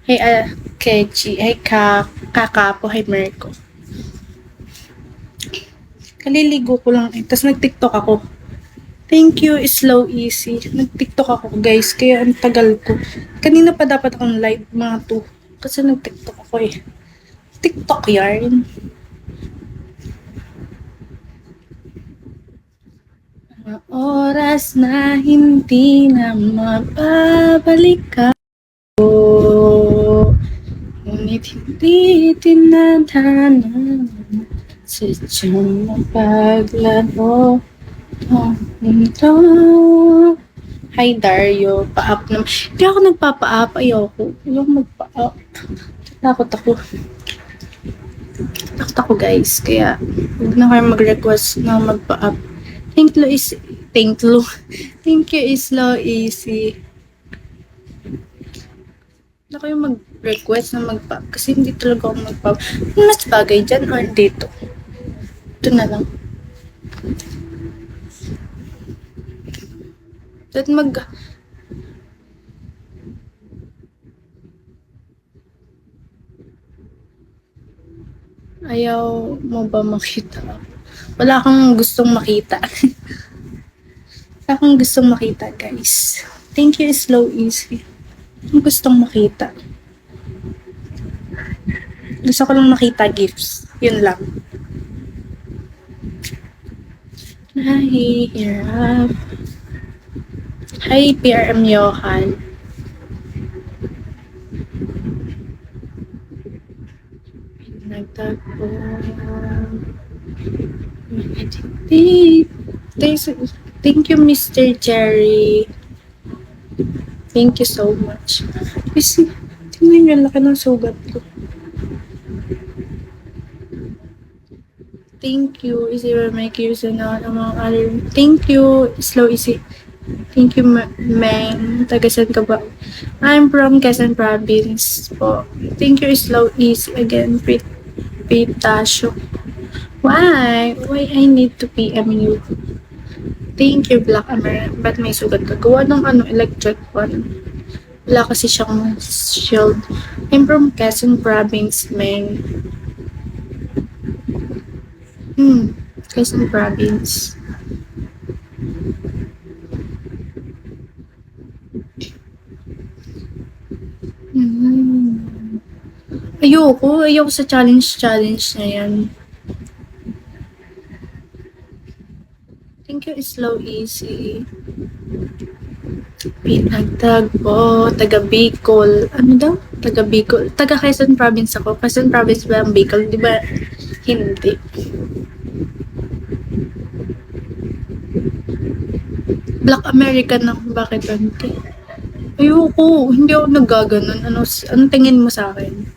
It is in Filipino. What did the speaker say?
Hey, Kechi. Hey, Kakapo. Hey, Merko. Kaliligo ko lang eh. Tapos nag-tiktok ako. Thank you, slow easy. Nag-tiktok ako guys, kaya ang tagal ko. Kanina pa dapat akong live mga 2. Kasi nag-tiktok ako eh. TikTok yarn. Mga oras na hindi na mababalikan ko. Ngunit hindi tinadhana sadyang mapaglaro. Ito. Hi Dario, pa-up naman. Hindi ako nagpapa-up, ayoko. Ayoko magpa-up. Takot ako. Takot ako guys, kaya huwag na kayo mag-request na magpa-up. Thank you is thank you. Thank you is low easy. Na kayo mag-request na magpa-up kasi hindi talaga ako magpa-up. Mas bagay dyan or dito? Ito na lang. At ayaw mo ba makita? Wala kang gustong makita. Wala kang gustong makita, guys. Thank you, slow easy. Ang gustong makita. Gusto ko lang makita gifts. Yun lang. Nahihirap. Hi, PRM Johan. Nagtagpo. Thank you, Mr. Jerry. Thank you so much. Kasi, tingnan yung laki ng sugat ko. Thank you. Easy will make use na mga other. Thank you. Slow easy. Thank you, Meng. Tagasan ka ba? I'm from Quezon Province po. Thank you, slow easy. Again, Pitasyo. Why? Why I need to PM you? Thank you, Black American. Ba't may sugat ka? Gawa ng electric one. Wala kasi siyang shield. I'm from Quezon Province, Meng. Quezon Province. Ayoko sa challenge na yan. Thank you, slow easy. Pinagtagpo, taga Bicol. Ano daw? Taga Bicol. Taga Quezon Province ako. Quezon Province ba ang Bicol? Di ba? Hindi. Black American na. Bakit? Ayoko. Hindi ako naggaganon. Anong tingin mo sa akin?